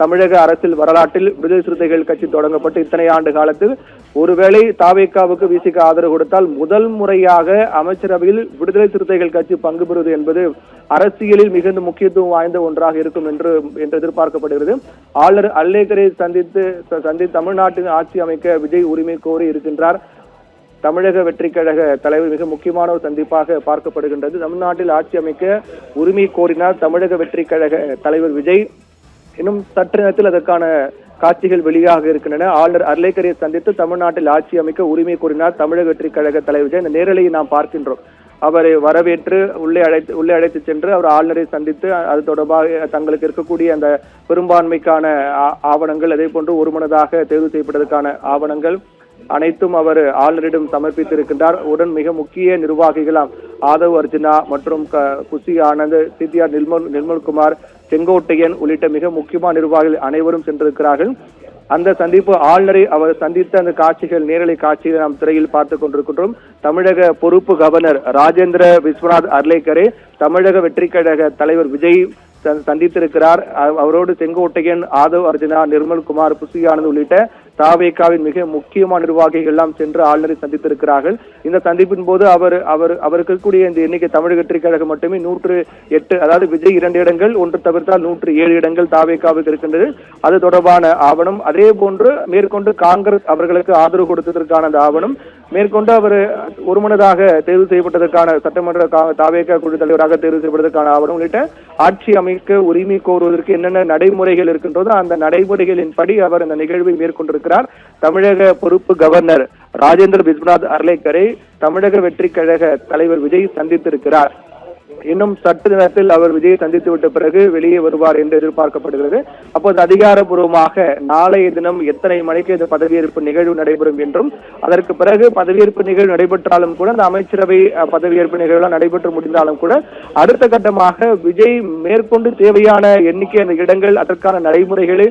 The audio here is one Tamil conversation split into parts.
தமிழக அரசியல் வரலாற்றில் விடுதலை சிறுத்தைகள் கட்சி தொடங்கப்பட்டு இத்தனை ஆண்டு காலத்தில் ஒருவேளை தாவேகாவுக்கு விசிக ஆதரவு கொடுத்தால் முதல் முறையாக அமைச்சரவையில் விடுதலை சிறுத்தைகள் கட்சி பங்கு பெறுவது என்பது அரசியலில் மிகுந்த முக்கியத்துவம் வாய்ந்த ஒன்றாக இருக்கும் என்று எதிர்பார்க்கப்படுகிறது. ஆளுநர் அல்லேக்கரை சந்தித்து தமிழ்நாட்டின் ஆட்சி அமைக்க விஜய் உரிமை கோரி இருக்கின்றார். தமிழக வெற்றி கழக தலைவர் மிக முக்கியமான ஒரு சந்திப்பாக பார்க்கப்படுகின்றது. தமிழ்நாட்டில் ஆட்சி அமைக்க உரிமை கோரினார் தமிழக வெற்றி கழக தலைவர் விஜய். இன்னும் சற்று நேரத்தில் அதற்கான காட்சிகள் வெளியாக இருக்கின்றன. ஆளுநர் அர்லேக்கரை சந்தித்து தமிழ்நாட்டில் ஆட்சி அமைக்க உரிமை கோரினார் தமிழக வெற்றி கழக தலைவர் விஜய். இந்த நேரலையை நாம் பார்க்கின்றோம். அவரை வரவேற்று உள்ளே அழைத்து சென்று அவர் ஆளுநரை சந்தித்து அது தொடர்பாக தங்களுக்கு இருக்கக்கூடிய அந்த பெரும்பான்மைக்கான ஆவணங்கள், அதே போன்று ஒருமனதாக தேர்வு செய்யப்பட்டதற்கான ஆவணங்கள் அனைத்தும் அவர் ஆளுநரிடம் சமர்ப்பித்திருக்கின்றார். உடன் மிக முக்கிய நிர்வாகிகளாம் ஆதவ் அர்ஜுனா மற்றும் குசி ஆனந்த், சிடிஆர் நிர்மல்குமார், செங்கோட்டையன் உள்ளிட்ட மிக முக்கியமான நிர்வாகிகள் அனைவரும் சென்றிருக்கிறார்கள். அந்த சந்திப்பு ஆளுநரை அவர் சந்தித்த அந்த காட்சிகள், நேரலை காட்சிகளை நாம் திரையில் பார்த்துக் கொண்டிருக்கின்றோம். தமிழக பொறுப்பு கவர்னர் ராஜேந்திர விஸ்வநாத் அர்லேக்கரை தமிழக வெற்றி கழக தலைவர் விஜய் சந்தித்திருக்கிறார். அவரோடு செங்கோட்டையன், ஆதவ் அர்ஜுனா, நிர்மல்குமார், புசி ஆனந்த் உள்ளிட்ட தாவேகாவின் மிக முக்கியமான நிர்வாகிகள் எல்லாம் சென்று ஆளுநரை சந்தித்திருக்கிறார்கள். இந்த சந்திப்பின் போது அவருக்கு இருக்கக்கூடிய இந்த எண்ணிக்கை தமிழக வெற்றி கழகம் மட்டுமே 108, அதாவது விஜய் 2 இடங்கள், ஒன்று தவிர்த்தால் 107 இடங்கள் தாவேகாவுக்கு இருக்கின்றது. அது தொடர்பான ஆவணம். அதே போன்று மேற்கொண்டு காங்கிரஸ் அவர்களுக்கு ஆதரவு கொடுத்ததற்கான அந்த ஆவணம், மேற்கொண்டு அவர் ஒருமனதாக தேர்வு செய்யப்பட்டதற்கான சட்டமன்ற தாவேகா குழு தலைவராக தேர்வு செய்யப்பட்டதற்கான ஆவணம் உள்ளிட்ட ஆட்சி அமைக்க உரிமை கோருவதற்கு என்னென்ன நடைமுறைகள் இருக்கின்றதோ அந்த நடைமுறைகளின்படி அவர் இந்த நிகழ்வை மேற்கொண்டிருக்கிறார். தமிழக பொறுப்பு கவர்னர் ராஜேந்திர விஸ்வநாத் அர்லேக்கரை தமிழக வெற்றி கழக தலைவர் விஜய் சந்தித்திருக்கிறார். இன்னும் சற்று நேரத்தில் அவர் விஜயை சந்தித்து விட்ட பிறகு வெளியே வருவார் என்று எதிர்பார்க்கப்படுகிறது. அப்போது அதிகாரப்பூர்வமாக நாளைய தினம் எத்தனை மணிக்கு இந்த பதவியேற்பு நிகழ்வு நடைபெறும் என்றும், அதற்கு பிறகு பதவியேற்பு நிகழ்வு நடைபெற்றாலும் கூட அந்த அமைச்சரவை பதவியேற்பு நிகழ்வு நடைபெற்று முடிந்தாலும் கூட அடுத்த கட்டமாக விஜய் மேற்கொண்டு தேவையான எண்ணிக்கை அந்த இடங்கள் அதற்கான நடைமுறைகளை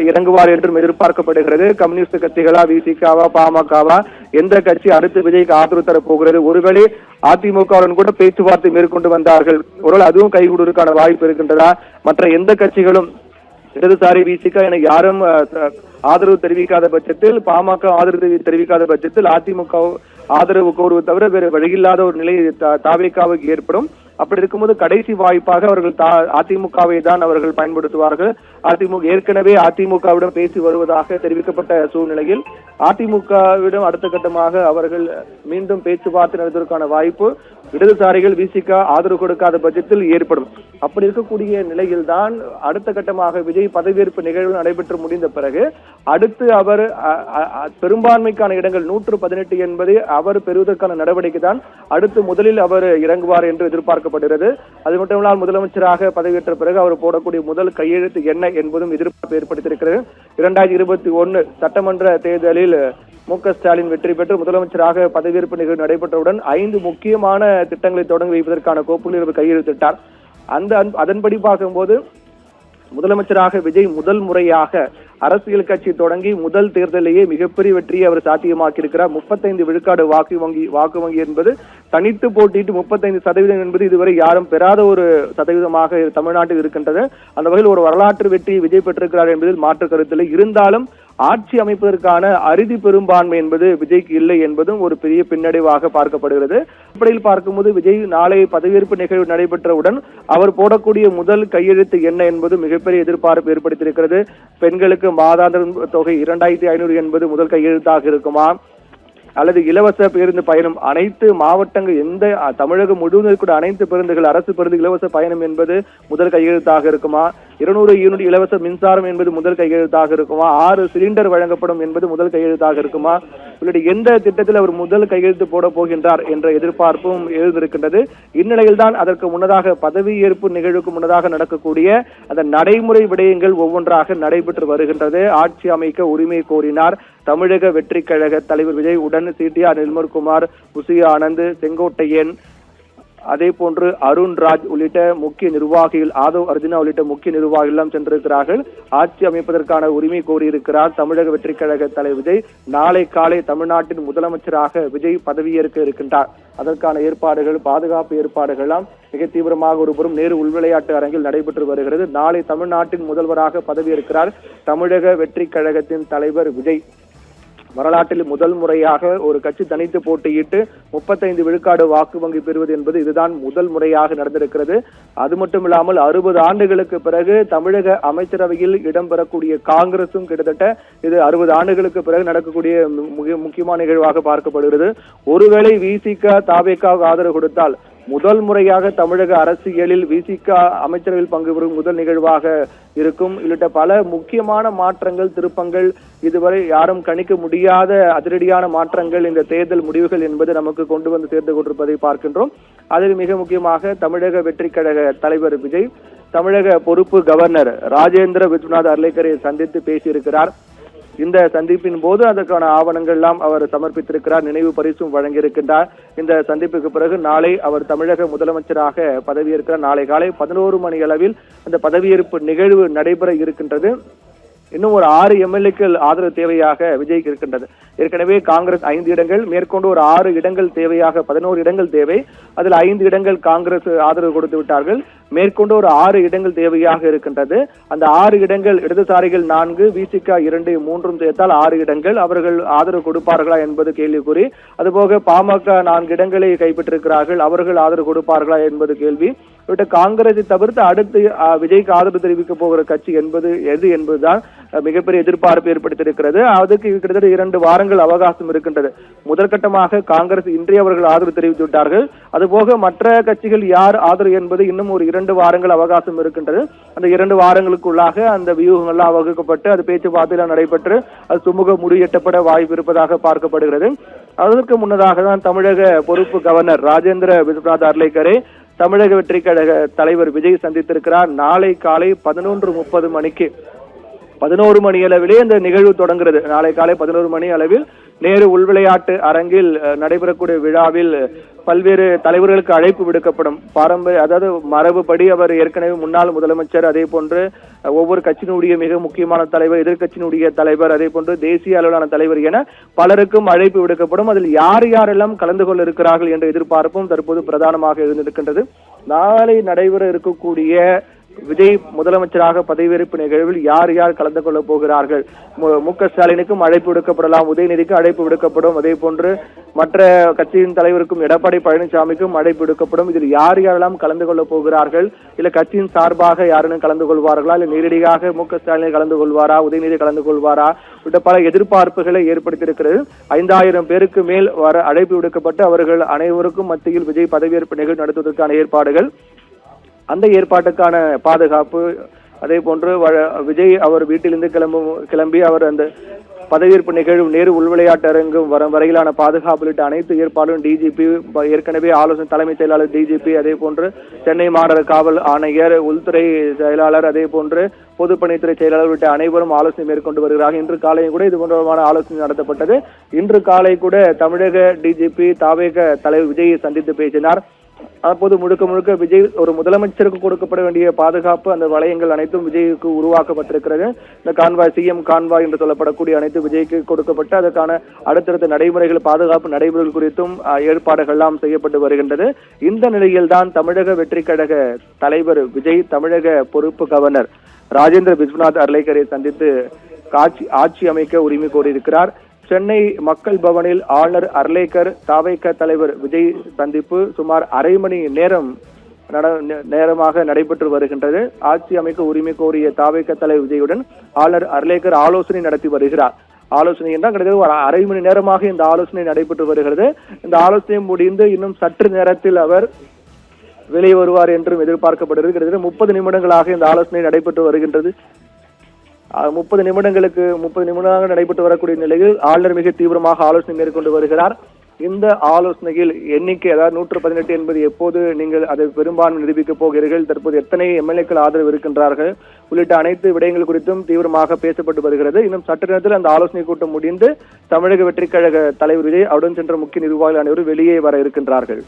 இறங்குவார் என்றும் எதிர்பார்க்கப்படுகிறது. கம்யூனிஸ்ட் கட்சிகளா, விசிகாவா, பாமகவா, எந்த கட்சி அடுத்து விஜய்க்கு ஆதரவு தர போகிறது? ஒருவேளை அதிமுகவுடன் கூட பேச்சுவார்த்தை மேற்கொண்டு வந்தார்கள், ஒருவேளை அதுவும் கைகூடுவதற்கான வாய்ப்பு இருக்கின்றதா? மற்ற எந்த கட்சிகளும் இடதுசாரி விசிக என யாரும் ஆதரவு தெரிவிக்காத பட்சத்தில், பாமக ஆதரவு தெரிவிக்காத பட்சத்தில் அதிமுக ஆதரவு கோருவது தவிர வேறு வழியில்லாத ஒரு நிலை தாவேகாவுக்கு ஏற்படும். அப்படி இருக்கும்போது கடைசி வாய்ப்பாக அவர்கள் அதிமுகவை தான் அவர்கள் பயன்படுத்துவார்கள். ஏற்கனவே அதிமுகவிடம் பேசி வருவதாக தெரிவிக்கப்பட்ட சூழ்நிலையில் அதிமுகவிடம் அடுத்த கட்டமாக அவர்கள் மீண்டும் பேச்சுவார்த்தை நடத்துவதற்கான வாய்ப்பு இடதுசாரிகள் விசிக ஆதரவு கொடுக்காத பட்சத்தில் ஏற்படும். அப்படி இருக்கக்கூடிய நிலையில் தான் அடுத்த கட்டமாக விஜய் பதவியேற்பு நிகழ்வு நடைபெற்று முடிந்த பிறகு அடுத்து அவர் பெரும்பான்மைக்கான இடங்கள் 118 என்பதை அவர் பெறுவதற்கான நடவடிக்கை தான் அடுத்து முதலில் அவர் இறங்குவார் என்று எதிர்பார்க்கப்படுகிறது. அது மட்டுமில்லாமல் முதலமைச்சராக பதவியேற்ற பிறகு அவர் போடக்கூடிய முதல் கையெழுத்து என்ன என்பதும் எதிர்பார்ப்பு ஏற்படுத்தியிருக்கிறது. 2021 சட்டமன்ற தேர்தலில் மு.க. ஸ்டாலின் வெற்றி பெற்று முதலமைச்சராக பதவியேற்பு நிகழ்வு நடைபெற்றவுடன் 5 முக்கியமான திட்டங்களை தொடங்கி வைப்பதற்கான கோப்புகளில் கையெழுத்திட்டார். அதன்படி பார்க்கும்போது முதலமைச்சராக விஜய் முதல் முறையாக அரசியல் கட்சி தொடங்கி முதல் தேர்தலிலேயே மிகப்பெரிய வெற்றியை அவர் சாத்தியமாக்கி இருக்கிறார். 35 விழுக்காடு வாக்கு வங்கி என்பது தனித்து போட்டிட்டு 35% என்பது இதுவரை யாரும் பெறாத ஒரு சதவீதமாக தமிழ்நாட்டில் இருக்கின்றது. அந்த வகையில் ஒரு வரலாற்று வெற்றியை விஜய் பெற்றிருக்கிறார் என்பதில் மாற்று கருத்தில்லை. இருந்தாலும் ஆட்சி அமைப்பதற்கான அறுதி பெரும்பான்மை என்பது விஜய்க்கு இல்லை என்பதும் ஒரு பெரிய பின்னடைவாக பார்க்கப்படுகிறது. அடிப்படையில் பார்க்கும்போது விஜய் நாளை பதவியேற்பு நிகழ்வு நடைபெற்றவுடன் அவர் போடக்கூடிய முதல் கையெழுத்து என்ன என்பது மிகப்பெரிய எதிர்பார்ப்பு ஏற்படுத்தியிருக்கிறது. பெண்களுக்கு மாதாந்திர தொகை 2500 என்பது முதல் கையெழுத்தாக இருக்குமா, அல்லது இலவச பேருந்து பயணம் அனைத்து மாவட்டங்கள் எந்த தமிழகம் முழுவதும் கூட அனைத்து பேருந்துகள் அரசு பேருந்து இலவச பயணம் என்பது முதல் கையெழுத்தாக இருக்குமா, 200 யூனிட் இலவச மின்சாரம் என்பது முதல் கையெழுத்தாக இருக்குமா, 6 சிலிண்டர் வழங்கப்படும் என்பது முதல் கையெழுத்தாக இருக்குமா, உள்ளிட்ட எந்த திட்டத்தில் அவர் முதல் கையெழுத்து போட போகின்றார் என்ற எதிர்பார்ப்பும் எழுந்திருக்கின்றது. இந்நிலையில் தான் அதற்கு முன்னதாக பதவியேற்பு நிகழ்வுக்கு முன்னதாக நடக்கக்கூடிய அந்த நடைமுறை விடயங்கள் ஒவ்வொன்றாக நடைபெற்று வருகின்றது. ஆட்சி அமைக்க உரிமை கோரினார் தமிழக வெற்றி கழக தலைவர் விஜய். உடன் சிடிஆர் நிர்மல்குமார், புசி ஆனந்த், செங்கோட்டையன், அதே போன்று அருண்ராஜ் உள்ளிட்ட முக்கிய நிர்வாகிகள், ஆதவ் அர்ஜுனா உள்ளிட்ட முக்கிய நிர்வாகிகள் எல்லாம் சென்றிருக்கிறார்கள். ஆட்சி அமைப்பதற்கான உரிமை கோரியிருக்கிறார் தமிழக வெற்றி கழக தலைவர் விஜய். நாளை காலை தமிழ்நாட்டின் முதலமைச்சராக விஜய் பதவியேற்க இருக்கின்றார். அதற்கான ஏற்பாடுகள், பாதுகாப்பு ஏற்பாடுகள் எல்லாம் மிக தீவிரமாக ஒருபுறம் நேரு உள்விளையாட்டு அரங்கில் நடைபெற்று வருகிறது. நாளை தமிழ்நாட்டின் முதல்வராக பதவியேற்கிறார் தமிழக வெற்றி கழகத்தின் தலைவர் விஜய். வரலாற்றில் முதல் முறையாக ஒரு கட்சி தனித்து போட்டியிட்டு 35 விழுக்காடு வாக்கு வங்கி பெறுவது என்பது இதுதான் முதல் முறையாக நடந்திருக்கிறது. அது மட்டுமில்லாமல் 60 ஆண்டுகளுக்கு பிறகு தமிழக அமைச்சரவையில் இடம்பெறக்கூடிய காங்கிரசும் கிட்டத்தட்ட இது 60 ஆண்டுகளுக்கு பிறகு நடக்கக்கூடிய முக்கியமான நிகழ்வாக பார்க்கப்படுகிறது. ஒருவேளை விசிக தாவேக ஆதரவு கொடுத்தால் முதல் முறையாக தமிழக அரசியலில் விசிக அமைச்சரவையில் பங்கு பெறும் முதல் நிகழ்வாக இருக்கும். உள்ளிட்ட பல முக்கியமான மாற்றங்கள், திருப்பங்கள், இதுவரை யாரும் கணிக்க முடியாத அதிரடியான மாற்றங்கள் இந்த தேர்தல் முடிவுகள் என்பது நமக்கு கொண்டு வந்து சேர்ந்து கொண்டிருப்பதை பார்க்கின்றோம். அதில் மிக முக்கியமாக தமிழக வெற்றி கழக தலைவர் விஜய் தமிழக பொறுப்பு கவர்னர் ராஜேந்திர விஸ்வநாத் அர்லேக்கரை சந்தித்து பேசியிருக்கிறார். இந்த சந்திப்பின் போது அதற்கான ஆவணங்கள் எல்லாம் அவர் சமர்ப்பித்திருக்கிறார். நினைவு பரிசும் வழங்கியிருக்கின்றார். இந்த சந்திப்புக்கு பிறகு நாளை அவர் தமிழக முதலமைச்சராக பதவியேற்கிறார். நாளை காலை 11 மணி அளவில் அந்த பதவியேற்பு நிகழ்வு நடைபெற இருக்கின்றது. இன்னும் ஒரு 6 எம்எல்ஏக்கள் ஆதரவு தேவையாக விஜய்க்கு இருக்கின்றது. ஏற்கனவே காங்கிரஸ் 5 இடங்கள், மேற்கொண்டு ஒரு 6 இடங்கள் தேவையாக 11 இடங்கள் தேவை. அதில் 5 இடங்கள் காங்கிரஸ் ஆதரவு கொடுத்து விட்டார்கள். மேற்கொண்டு ஒரு 6 இடங்கள் தேவையாக இருக்கின்றது. அந்த 6 இடங்கள் இடதுசாரிகள் 4, விசிக 2, 3 சேர்த்தால் 6 இடங்கள். அவர்கள் ஆதரவு கொடுப்பார்களா என்பது கேள்விக்குறி. அதுபோக பாமக 4 இடங்களை கைப்பற்றிருக்கிறார்கள். அவர்கள் ஆதரவு கொடுப்பார்களா என்பது கேள்வி. காங்கிரஸை தவிர்த்து அடுத்து விஜய்க்கு ஆதரவு தெரிவிக்க போகிற கட்சி எது என்பதுதான் மிகப்பெரிய எதிர்பார்ப்பு ஏற்படுத்தியிருக்கிறது. அதுக்கு கிட்டத்தட்ட 2 வாரங்கள் அவகாசம் இருக்கின்றது. முதற்கட்டமாக காங்கிரஸ் இன்றைய அவர்கள் ஆதரவு தெரிவித்து விட்டார்கள். அதுபோக மற்ற கட்சிகள் யார் ஆதரவு என்பது இன்னும் ஒரு 2 வாரங்கள் அவகாசம் இருக்கின்றது. அந்த 2 வாரங்களுக்குள்ளாக அந்த வியூகங்கள்லாம் வகுக்கப்பட்டு அது பேச்சுவார்த்தையெல்லாம் நடைபெற்று அது சுமூக முடிவு எட்டப்பட வாய்ப்பு இருப்பதாக பார்க்கப்படுகிறது. அதற்கு முன்னதாக தான் தமிழக பொறுப்பு கவர்னர் ராஜேந்திர விஸ்வநாத் அர்லேக்கரை தமிழக வெற்றி கழக தலைவர் விஜய் சந்தித்திருக்கிறார். நாளை காலை 11:30 மணிக்கு 11 மணி அளவிலே இந்த நிகழ்வு தொடங்குகிறது. நாளை காலை 11 மணி அளவில் நேரு உள்விளையாட்டு அரங்கில் நடைபெறக்கூடிய விழாவில் பல்வேறு தலைவர்களுக்கு அழைப்பு விடுக்கப்படும். பாரம்பரிய, அதாவது மரபுப்படி அவர் ஏற்கனவே முன்னாள் முதலமைச்சர், அதே போன்று ஒவ்வொரு கட்சியினுடைய மிக முக்கியமான தலைவர், எதிர்கட்சியினுடைய தலைவர், அதே போன்று தேசிய அளவிலான தலைவர் என பலருக்கும் அழைப்பு விடுக்கப்படும். அதில் யாரெல்லாம் கலந்து கொள்ள இருக்கிறார்கள் என்ற எதிர்பார்ப்பும் தற்போது பிரதானமாக இருந்திருக்கின்றது. நாளை நடைபெற இருக்கக்கூடிய விஜய் முதலமைச்சராக பதவியேற்பு நிகழ்வில் யார் கலந்து கொள்ள போகிறார்கள்? மு.க. ஸ்டாலினுக்கும் அழைப்பு விடுக்கப்படலாம், உதயநிதிக்கு அழைப்பு விடுக்கப்படும், அதே போன்று மற்ற கட்சியின் தலைவருக்கும் எடப்பாடி பழனிசாமிக்கும் அழைப்பு விடுக்கப்படும். இதில் யாரெல்லாம் கலந்து கொள்ள போகிறார்கள்? இல்ல கட்சியின் சார்பாக யாரும் கலந்து கொள்வார்களா? இல்ல நேரடியாக மு.க. ஸ்டாலினை கலந்து கொள்வாரா, உதயநிதி கலந்து கொள்வாரா உள்ளிட்ட பல எதிர்பார்ப்புகளை ஏற்படுத்தியிருக்கிறது. 5000 பேருக்கு மேல் வர அழைப்பு விடுக்கப்பட்டு அவர்கள் அனைவருக்கும் மத்தியில் விஜய் பதவியேற்பு நிகழ்வு நடத்துவதற்கான ஏற்பாடுகள், அந்த ஏற்பாட்டுக்கான பாதுகாப்பு, அதே போன்று விஜய் அவர் வீட்டிலிருந்து கிளம்பி அவர் அந்த பதவியேற்பு நிகழ்வு நேரு உள்விளையாட்டு அரங்கு வரையிலான பாதுகாப்பு உள்ளிட்ட அனைத்து ஏற்பாடும் டிஜிபி ஏற்கனவே ஆலோசனை, தலைமைச் செயலாளர் டிஜிபி, அதே போன்று சென்னை மாநகர காவல் ஆணையர், உள்துறை செயலாளர், அதே போன்று பொதுப்பணித்துறை செயலாளர் உள்ளிட்ட அனைவரும் ஆலோசனை மேற்கொண்டு வருகிறார்கள். இன்று காலையும் கூட இது போன்றமான ஆலோசனை நடத்தப்பட்டது. இன்று காலை கூட தமிழக டிஜிபி தாவேக தலைவர் விஜயை சந்தித்து பேசினார். அப்போது முழுக்க விஜய் ஒரு முதலமைச்சருக்கு கொடுக்கப்பட வேண்டிய பாதுகாப்பு, அந்த வளையங்கள் அனைத்தும் விஜய்க்கு உருவாக்கப்பட்டிருக்கிறது. இந்த கான்வாய், சிஎம் கான்வாய் என்று சொல்லப்படக்கூடிய அனைத்து விஜய்க்கு கொடுக்கப்பட்டு அதற்கான அடுத்தடுத்த நடைமுறைகள், பாதுகாப்பு நடைமுறைகள் குறித்தும் ஏற்பாடுகள் எல்லாம் செய்யப்பட்டு வருகின்றது. இந்த நிலையில் தான் தமிழக வெற்றி கழக தலைவர் விஜய் தமிழக பொறுப்பு கவர்னர் ராஜேந்திர விஸ்வநாத் அர்லேக்கரை சந்தித்து ஆட்சி அமைக்க உரிமை கோரியிருக்கிறார். சென்னை மக்கள் பவனில் ஆளுநர் அர்லேக்கர், தாவேக தலைவர் விஜய் சந்திப்பு சுமார் அரை மணி நேரமாக நடைபெற்று வருகின்றது. ஆட்சி அமைக்க உரிமை கோரிய தாவேக தலைவர் விஜயுடன் ஆளுநர் அர்லேக்கர் ஆலோசனை நடத்தி வருகிறார். ஆலோசனை என்றால் கிட்டத்தட்ட ஒரு அரை மணி நேரமாக இந்த ஆலோசனை நடைபெற்று வருகிறது. இந்த ஆலோசனை முடிந்து இன்னும் சற்று நேரத்தில் அவர் வெளியே வருவார் என்றும் எதிர்பார்க்கப்படுகிறது. கிட்டத்தட்ட 30 நிமிடங்களாக இந்த ஆலோசனை நடைபெற்று வருகின்றது. 30 நிமிடங்களாக நடைபெற்று வரக்கூடிய நிலையில் ஆளுநர் மிக தீவிரமாக ஆலோசனை மேற்கொண்டு வருகிறார். இந்த ஆலோசனையில் எண்ணிக்கை, அதாவது 118 என்பது எப்போது நீங்கள் அதை பெரும்பான்மை நிரூபிக்கப் போகிறீர்கள், தற்போது எத்தனை எம்எல்ஏக்கள் ஆதரவு இருக்கின்றார்கள் உள்ளிட்ட அனைத்து விடயங்கள் குறித்தும் தீவிரமாக பேசப்பட்டு வருகிறது. இன்னும் சற்று நேரத்தில் அந்த ஆலோசனை கூட்டம் முடிந்து தமிழக வெற்றி கழக தலைவர் விஜய், அவருடன் சென்ற முக்கிய நிர்வாகிகள் அனைவரும் வெளியே வர இருக்கின்றார்கள்.